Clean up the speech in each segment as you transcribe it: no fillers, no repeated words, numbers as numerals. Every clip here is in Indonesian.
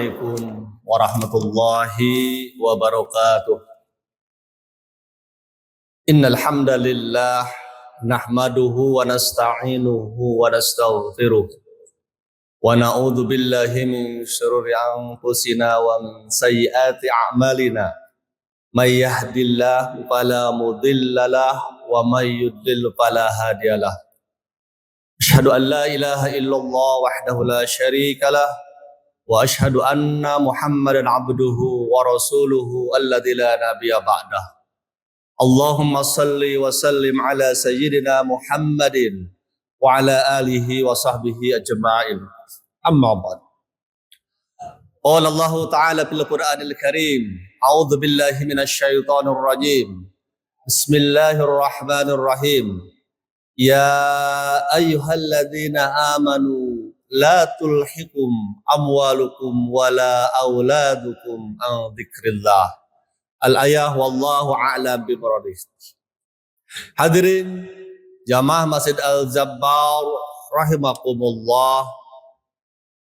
Assalamualaikum warahmatullahi wabarakatuh. Innal hamdalillah nahmaduhu wa nasta'inuhu wa nastaghfiruh wa na'udzu billahi min shururi anfusina wa min sayyiati a'malina. May yahdihillahu fala mudhillalah wa may yudlil fala hadiyalah. Asyhadu an la ilaha illallah wahdahu la syarikalah wa asyhadu anna Muhammadan abduhu wa rasuluhu alladzi la nabiyya ba'dah. Allahumma salli wa sallim ala sayyidina Muhammadin wa ala alihi wa sahbihi ajma'in. Amma ba'd. Qala Allah Ta'ala fil Qur'anil Karim, a'udzu billahi minasy syaithanir rajim. Bismillahirrahmanirrahim. Ya ayyuhalladzina amanu la tulhikum amwalukum wala auladukum an dzikrillah. Al-ayah wallahu a'lam bimuradi. Hadirin jamaah Masjid Al-Jabbar rahimakumullah.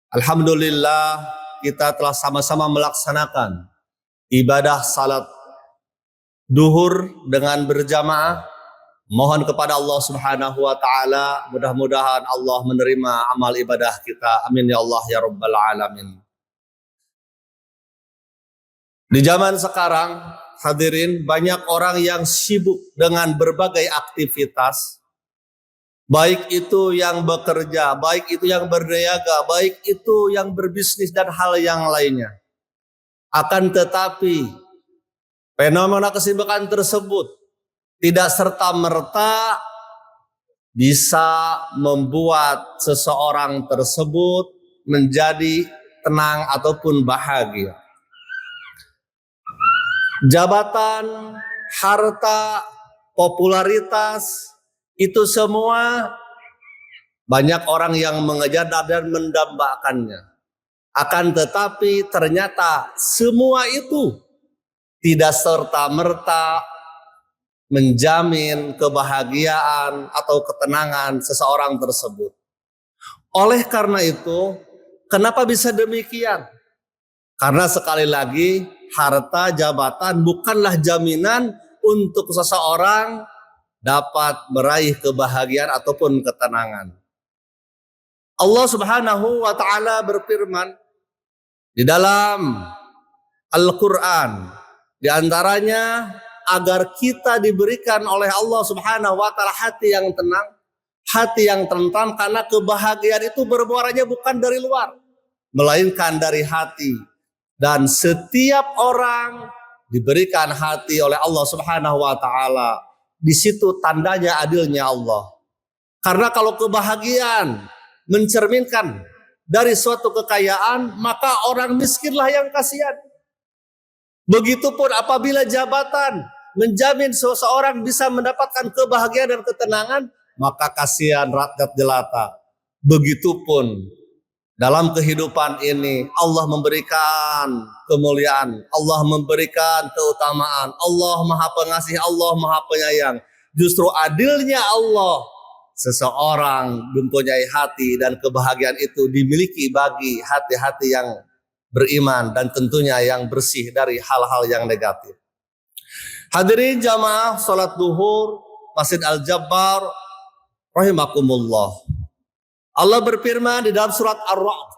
Alhamdulillah kita telah sama-sama melaksanakan ibadah salat duhur dengan berjamaah. Mohon kepada Allah Subhanahu wa taala, mudah-mudahan Allah menerima amal ibadah kita. Amin ya Allah ya rabbal alamin. Di zaman sekarang, hadirin, banyak orang yang sibuk dengan berbagai aktivitas, baik itu yang bekerja, baik itu yang berniaga, baik itu yang berbisnis dan hal yang lainnya. Akan tetapi fenomena kesibukan tersebut tidak serta-merta bisa membuat seseorang tersebut menjadi tenang ataupun bahagia. Jabatan, harta, popularitas, itu semua banyak orang yang mengejar dan mendambakannya. Akan tetapi ternyata semua itu tidak serta-merta menjamin kebahagiaan atau ketenangan seseorang tersebut. Oleh karena itu, kenapa bisa demikian? Karena sekali lagi, harta, jabatan bukanlah jaminan untuk seseorang dapat meraih kebahagiaan ataupun ketenangan. Allah Subhanahu wa taala berfirman di dalam Al-Qur'an, di antaranya agar kita diberikan oleh Allah Subhanahu wa taala hati yang tenang, hati yang tentram, karena kebahagiaan itu bermuaranya bukan dari luar, melainkan dari hati. Dan setiap orang diberikan hati oleh Allah Subhanahu wa taala. Di situ tandanya adilnya Allah. Karena kalau kebahagiaan mencerminkan dari suatu kekayaan, maka orang miskinlah yang kasihan. Begitupun apabila jabatan menjamin seseorang bisa mendapatkan kebahagiaan dan ketenangan, maka kasihan rakyat jelata. Begitupun dalam kehidupan ini Allah memberikan kemuliaan, Allah memberikan keutamaan, Allah Maha Pengasih, Allah Maha Penyayang. Justru adilnya Allah, seseorang mempunyai hati dan kebahagiaan itu dimiliki bagi hati-hati yang beriman dan tentunya yang bersih dari hal-hal yang negatif. Hadirin jamaah salat duhur Masjid Al-Jabbar rahimakumullah. Allah berfirman di dalam surat Ar-Ra'd,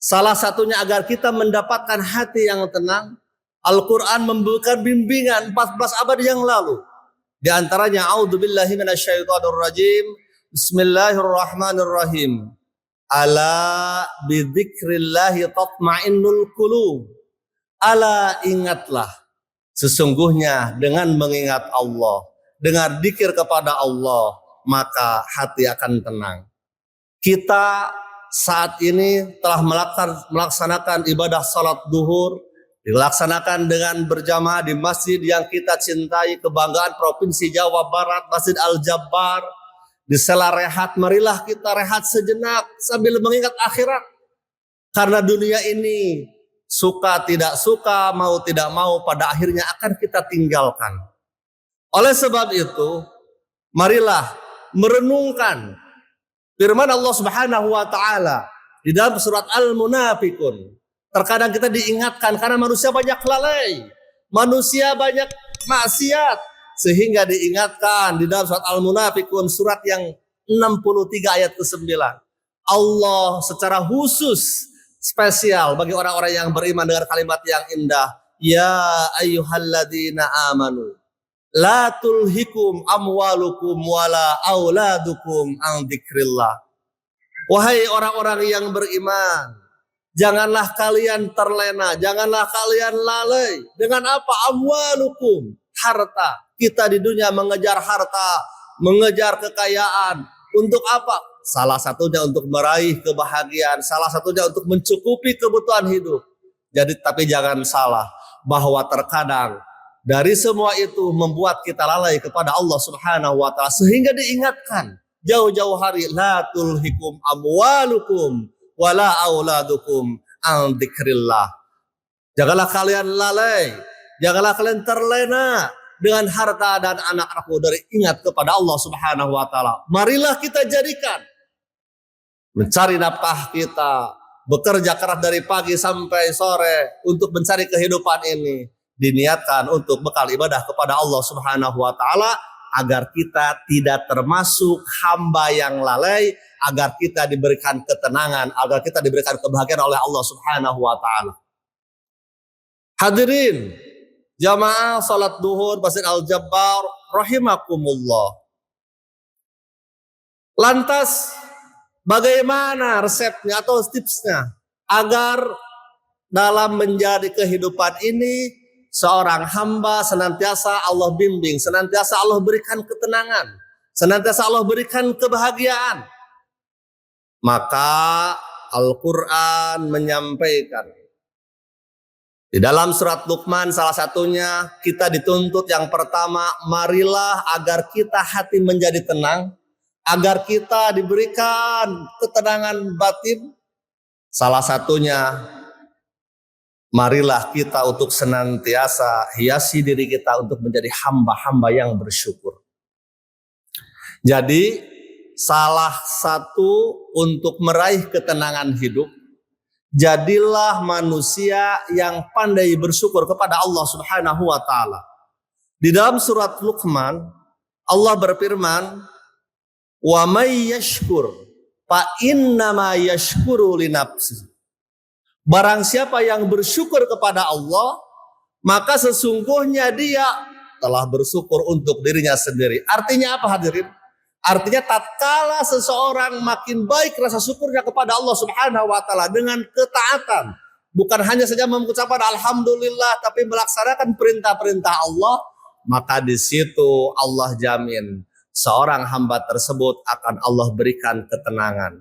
salah satunya agar kita mendapatkan hati yang tenang, Al-Quran memberikan bimbingan 14 abad yang lalu. Di antaranya, a'udzubillahi minasyaitonirrajim, bismillahirrahmanirrahim. Ala bidzikrillahi tatma'innul qulub. Ala, ingatlah, sesungguhnya dengan mengingat Allah, dengan dzikir kepada Allah, maka hati akan tenang. Kita saat ini telah melaksanakan ibadah salat duhur, dilaksanakan dengan berjamaah di masjid yang kita cintai, kebanggaan Provinsi Jawa Barat, Masjid Al-Jabbar. Di sela rehat, marilah kita rehat sejenak sambil mengingat akhirat. Karena dunia ini suka tidak suka, mau tidak mau, pada akhirnya akan kita tinggalkan. Oleh sebab itu, marilah merenungkan firman Allah Subhanahu wa taala di dalam surat Al-Munafiqun. Terkadang kita diingatkan karena manusia banyak lalai, manusia banyak maksiat, sehingga diingatkan di dalam surat Al-Munafikun surat yang 63 ayat ke-9. Allah secara khusus spesial bagi orang-orang yang beriman dengan kalimat yang indah. Ya ayyuhalladzina amanu la tulhikum amwalukum wala auladukum an dzikrillah. Wahai orang-orang yang beriman, janganlah kalian terlena, janganlah kalian lalai. Dengan apa? Amwalukum, harta. Kita di dunia mengejar harta, mengejar kekayaan. Untuk apa? Salah satunya untuk meraih kebahagiaan, salah satunya untuk mencukupi kebutuhan hidup. Jadi tapi jangan salah bahwa terkadang dari semua itu membuat kita lalai kepada Allah Subhanahu wa taala, sehingga diingatkan jauh-jauh hari, la tulhikum amwalukum wala auladukum an dzikrillah. Janganlah kalian lalai, janganlah kalian terlena dengan harta dan anak-anakmu dari ingat kepada Allah Subhanahu wa taala. Marilah kita jadikan mencari nafkah kita, bekerja keras dari pagi sampai sore untuk mencari kehidupan ini diniatkan untuk bekal ibadah kepada Allah Subhanahu wa taala, agar kita tidak termasuk hamba yang lalai, agar kita diberikan ketenangan, agar kita diberikan kebahagiaan oleh Allah Subhanahu wa taala. Hadirin jamaah salat duhur Masjid Al-Jabbar rahimakumullah. Lantas bagaimana resepnya atau tipsnya agar dalam menjadi kehidupan ini seorang hamba senantiasa Allah bimbing, senantiasa Allah berikan ketenangan, senantiasa Allah berikan kebahagiaan? Maka Al-Quran menyampaikan di dalam surat Luqman, salah satunya kita dituntut yang pertama, marilah agar kita hati menjadi tenang, agar kita diberikan ketenangan batin. Salah satunya, marilah kita untuk senantiasa hiasi diri kita untuk menjadi hamba-hamba yang bersyukur. Jadi salah satu untuk meraih ketenangan hidup, jadilah manusia yang pandai bersyukur kepada Allah Subhanahu wa taala. Di dalam surat Luqman, Allah berfirman, "Wa may yashkur fa innama yashkuru li nafsihi." Barang siapa yang bersyukur kepada Allah, maka sesungguhnya dia telah bersyukur untuk dirinya sendiri. Artinya apa, hadirin? Artinya tatkala seseorang makin baik rasa syukurnya kepada Allah Subhanahu wa taala dengan ketaatan, bukan hanya saja mengucapkan alhamdulillah tapi melaksanakan perintah-perintah Allah, maka di situ Allah jamin seorang hamba tersebut akan Allah berikan ketenangan.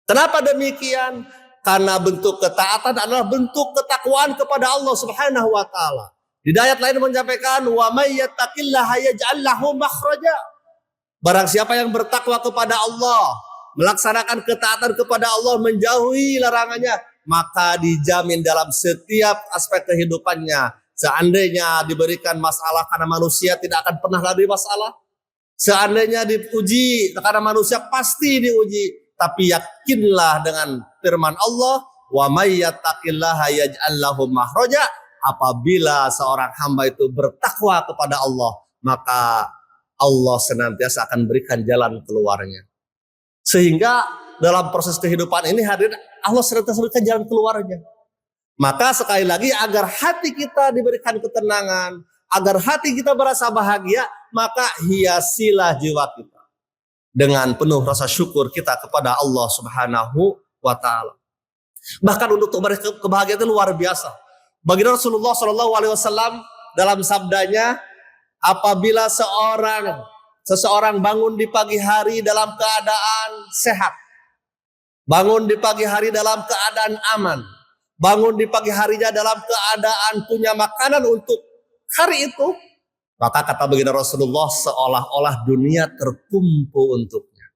Kenapa demikian? Karena bentuk ketaatan adalah bentuk ketakwaan kepada Allah Subhanahu wa taala. Di ayat lain menyampaikan, wa may yattaqillaha yaj'al lahu makhraja. Barang siapa yang bertakwa kepada Allah, melaksanakan ketaatan kepada Allah, menjauhi larangannya, maka dijamin dalam setiap aspek kehidupannya. Seandainya diberikan masalah, karena manusia tidak akan pernah lari masalah. Seandainya diuji, karena manusia pasti diuji. Tapi yakinlah dengan firman Allah, wa may yattaqillaha yaj'al lahu makhraja. Apabila seorang hamba itu bertakwa kepada Allah, maka Allah senantiasa akan berikan jalan keluarnya. Sehingga dalam proses kehidupan ini, hadirin, Allah senantiasa berikan jalan keluarnya. Maka sekali lagi, agar hati kita diberikan ketenangan, agar hati kita merasa bahagia, maka hiasilah jiwa kita dengan penuh rasa syukur kita kepada Allah Subhanahu wa taala. Bahkan untuk kebahagiaan itu luar biasa. Baginda Rasulullah SAW dalam sabdanya, apabila seseorang bangun di pagi hari dalam keadaan sehat, bangun di pagi hari dalam keadaan aman, bangun di pagi harinya dalam keadaan punya makanan untuk hari itu, maka kata baginda Rasulullah, seolah-olah dunia terkumpul untuknya.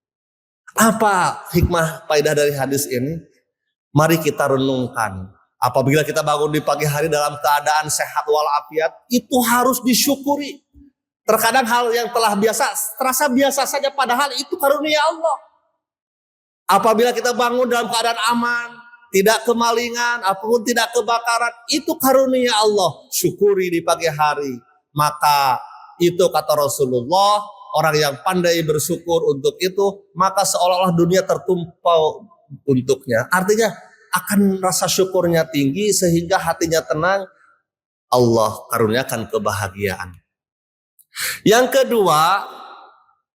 Apa hikmah faedah dari hadis ini? Mari kita renungkan. Apabila kita bangun di pagi hari dalam keadaan sehat walafiat, itu harus disyukuri. Terkadang hal yang telah terasa biasa saja, padahal itu karunia Allah. Apabila kita bangun dalam keadaan aman, tidak kemalingan, apapun tidak kebakaran, itu karunia Allah. Syukuri di pagi hari. Maka itu kata Rasulullah, orang yang pandai bersyukur untuk itu, maka seolah-olah dunia tertumpau untuknya. Artinya akan rasa syukurnya tinggi sehingga hatinya tenang. Allah karuniakan kebahagiaan. Yang kedua,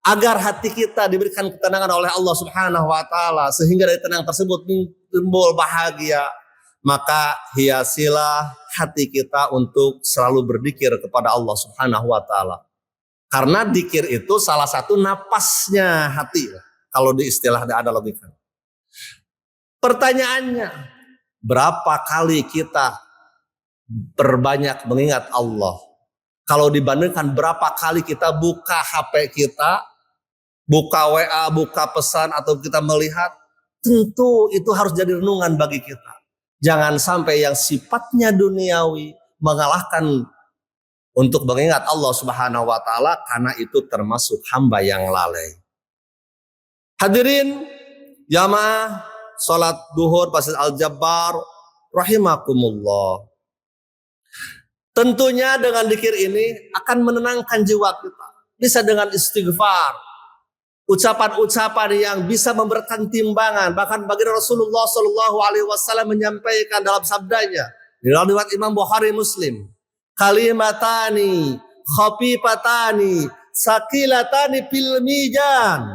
agar hati kita diberikan ketenangan oleh Allah Subhanahu wa taala sehingga dari tenang tersebut timbul bahagia, maka hiasilah hati kita untuk selalu berzikir kepada Allah Subhanahu wa taala. Karena zikir itu salah satu napasnya hati. Kalau di istilah ada logika. Pertanyaannya, berapa kali kita berbanyak mengingat Allah? Kalau dibandingkan berapa kali kita buka HP kita, buka WA, buka pesan, atau kita melihat, tentu itu harus jadi renungan bagi kita. Jangan sampai yang sifatnya duniawi mengalahkan untuk mengingat Allah Subhanahu wa taala, karena itu termasuk hamba yang lalai. Hadirin jamaah salat duhur Masjid Al-Jabbar rahimakumullah. Tentunya dengan zikir ini akan menenangkan jiwa kita. Bisa dengan istighfar, ucapan-ucapan yang bisa memberikan timbangan. Bahkan baginda Rasulullah Shallallahu Alaihi Wasallam menyampaikan dalam sabdanya di dalam riwayat Imam Bukhari Muslim, kalimatani khafifatani sakilatani fil mizan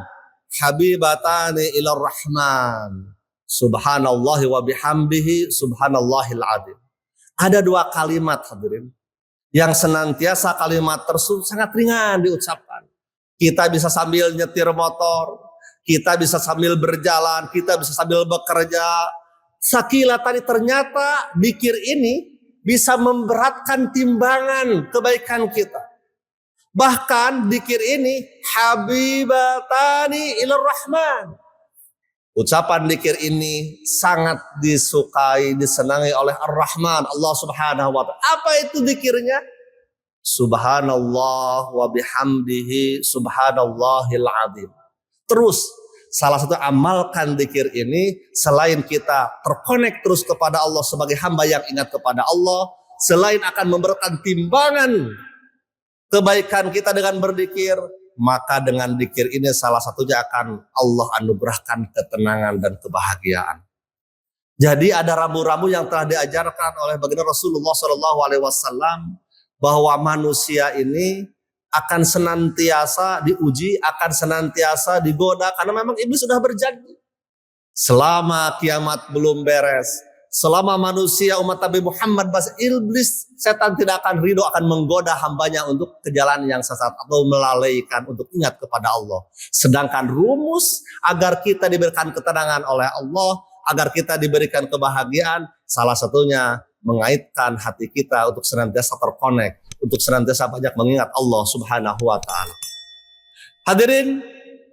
habibatani ilar rahman subhanallahi wa bihamdihi subhanallahil azim. Ada dua kalimat hadirin yang senantiasa kalimat tersebut sangat ringan diucapkan. Kita bisa sambil nyetir motor, kita bisa sambil berjalan, kita bisa sambil bekerja. Sakila tadi ternyata zikir ini bisa memberatkan timbangan kebaikan kita. Bahkan zikir ini habibatani ilar rahman. Ucapan zikir ini sangat disukai, disenangi oleh Ar-Rahman, Allah Subhanahu wa taala. Apa itu zikirnya? Subhanallah wa bihamdihi subhanallahil azim. Terus salah satu amalkan zikir ini, selain kita terkonek terus kepada Allah sebagai hamba yang ingat kepada Allah, selain akan memberikan timbangan kebaikan kita dengan berzikir, maka dengan zikir ini salah satunya akan Allah anugerahkan ketenangan dan kebahagiaan. Jadi ada rambu-rambu yang telah diajarkan oleh baginda Rasulullah SAW bahwa manusia ini akan senantiasa diuji, akan senantiasa digoda, karena memang iblis sudah berjanji. Selama kiamat belum beres, selama manusia umat Nabi Muhammad masih iblis, setan tidak akan ridho, akan menggoda hambanya untuk ke jalan yang sesat atau melalaikan untuk ingat kepada Allah. Sedangkan rumus agar kita diberikan ketenangan oleh Allah, agar kita diberikan kebahagiaan, salah satunya mengaitkan hati kita untuk senantiasa terkonek, untuk senantiasa banyak mengingat Allah Subhanahu wa taala. Hadirin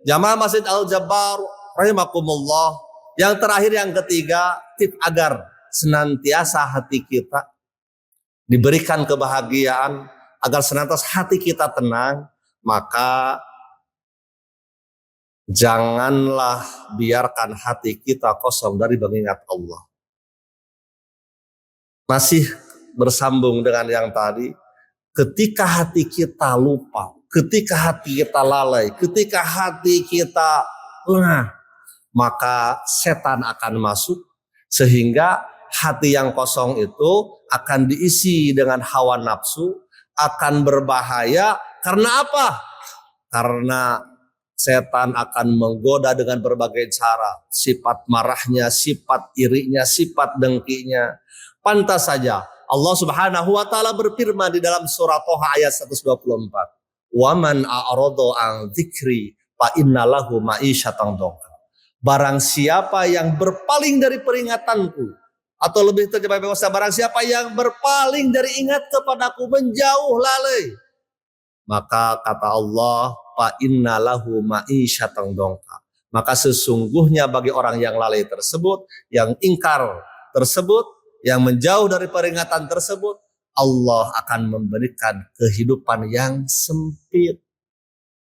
jamaah Masjid Al-Jabbar rahimakumullah. Yang terakhir, yang ketiga, tip agar senantiasa hati kita diberikan kebahagiaan, agar senantiasa hati kita tenang, maka janganlah biarkan hati kita kosong dari mengingat Allah. Masih bersambung dengan yang tadi, ketika hati kita lupa, ketika hati kita lalai, ketika hati kita lengah, maka setan akan masuk sehingga hati yang kosong itu akan diisi dengan hawa nafsu, akan berbahaya. Karena apa? Karena setan akan menggoda dengan berbagai cara, sifat marahnya, sifat irinya, sifat dengkinya. Pantas saja Allah Subhanahu wa taala berfirman di dalam surah Toha ayat 124, "Wa man a'rada an dzikri fa innalahu ma'isyatan dhanka." Barang siapa yang berpaling dari peringatanku, atau lebih terjemah bahasa, barang siapa yang berpaling dari ingat kepadaku, menjauh lalai, maka kata Allah, fa innalahu ma'isyatan dhanka. Maka sesungguhnya bagi orang yang lalai tersebut, yang ingkar tersebut, yang menjauh dari peringatan tersebut, Allah akan memberikan kehidupan yang sempit.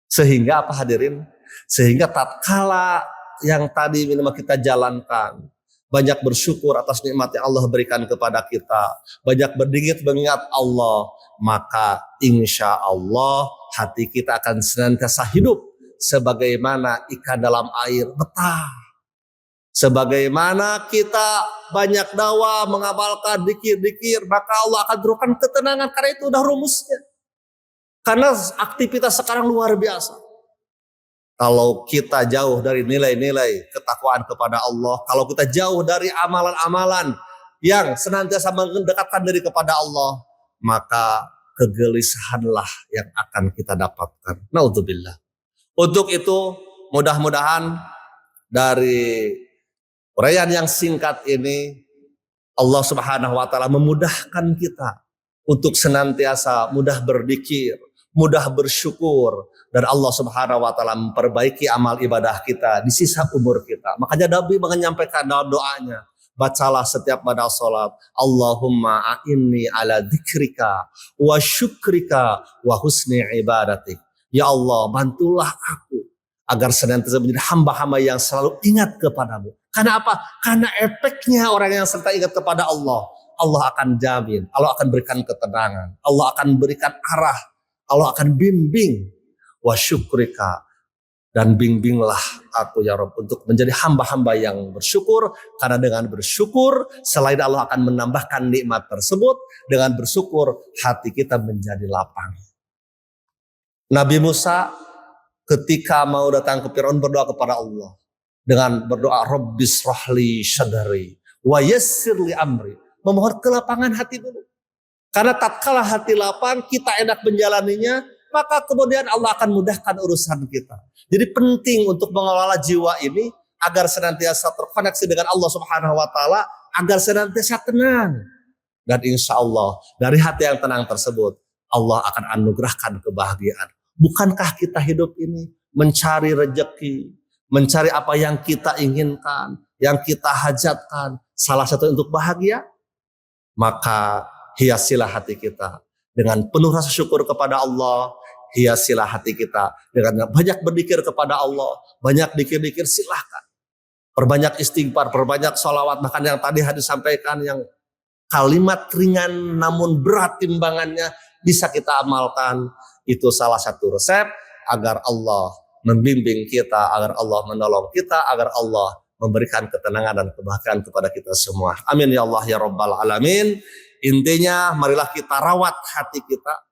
Sehingga apa hadirin? Sehingga tatkala yang tadi minimal kita jalankan, banyak bersyukur atas nikmat yang Allah berikan kepada kita, banyak berdikir mengingat Allah, maka insya Allah hati kita akan senantiasa hidup sebagaimana ikan dalam air betah. Sebagaimana kita banyak dakwah mengamalkan dikir-dikir, maka Allah akan turunkan ketenangan, karena itu udah rumusnya. Karena aktivitas sekarang luar biasa. Kalau kita jauh dari nilai-nilai ketakwaan kepada Allah, kalau kita jauh dari amalan-amalan yang senantiasa mendekatkan diri kepada Allah, maka kegelisahanlah yang akan kita dapatkan. Naudzubillah. Untuk itu, mudah-mudahan dari uraian yang singkat ini, Allah Subhanahu wa Ta'ala memudahkan kita untuk senantiasa mudah berzikir, mudah bersyukur, dan Allah Subhanahu wa Ta'ala memperbaiki amal ibadah kita di sisa umur kita. Makanya Nabi menyampaikan doanya, bacalah setiap pada salat, Allahumma a'inni ala dzikrika wa syukrika wa husni ibadatik. Ya Allah, bantulah aku agar senantiasa menjadi hamba-hamba yang selalu ingat kepadamu. Karena apa? Karena efeknya orang yang serta ingat kepada Allah, Allah akan jamin, Allah akan berikan ketenangan, Allah akan berikan arah, Allah akan bimbing. Wa syukrika, dan bimbinglah aku ya Rabb untuk menjadi hamba-hamba yang bersyukur, karena dengan bersyukur selain Allah akan menambahkan nikmat tersebut, dengan bersyukur hati kita menjadi lapang. Nabi Musa ketika mau datang ke Firaun berdoa kepada Allah dengan berdoa Rabbis rahli sadri wa yassirli amri, memohon kelapangan hati dulu. Karena tatkala hati lapang, kita enak menjalaninya, maka kemudian Allah akan mudahkan urusan kita. Jadi penting untuk mengelola jiwa ini agar senantiasa terkoneksi dengan Allah Subhanahu wa Ta'ala, agar senantiasa tenang. Dan insya Allah dari hati yang tenang tersebut, Allah akan anugerahkan kebahagiaan. Bukankah kita hidup ini mencari rezeki, mencari apa yang kita inginkan, yang kita hajatkan, salah satu untuk bahagia? Maka hiasilah hati kita dengan penuh rasa syukur kepada Allah. Hiasilah hati kita dengan banyak berzikir kepada Allah, banyak dikir-dikir, silahkan. Perbanyak istighfar, perbanyak sholawat, bahkan yang tadi hadis sampaikan yang kalimat ringan namun berat timbangannya bisa kita amalkan. Itu salah satu resep agar Allah membimbing kita, agar Allah menolong kita, agar Allah memberikan ketenangan dan kebahagiaan kepada kita semua. Amin ya Allah ya Rabbal Alamin. Intinya marilah kita rawat hati kita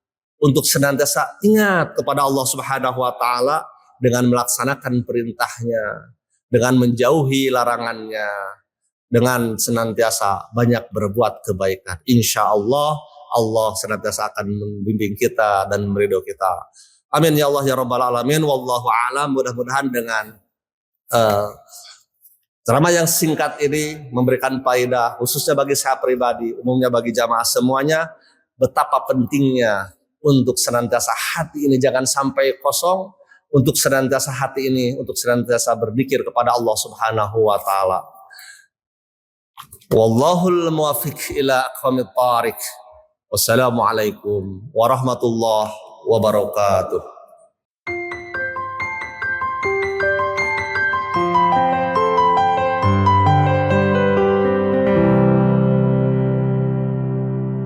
untuk senantiasa ingat kepada Allah Subhanahu wa Ta'ala dengan melaksanakan perintahnya, dengan menjauhi larangannya, dengan senantiasa banyak berbuat kebaikan. Insya Allah, Allah senantiasa akan membimbing kita dan meridho kita. Amin ya Allah ya Rabbal Alamin. Wallahu a'lam. Mudah-mudahan dengan ceramah yang singkat ini memberikan faedah, khususnya bagi saya pribadi, umumnya bagi jamaah semuanya, betapa pentingnya untuk senantiasa hati ini jangan sampai kosong, untuk senantiasa hati ini, untuk senantiasa berzikir kepada Allah Subhanahu wa Ta'ala. Wallahul muwaffiq ila aqwamit thariq. Wassalamualaikum warahmatullahi wabarakatuh.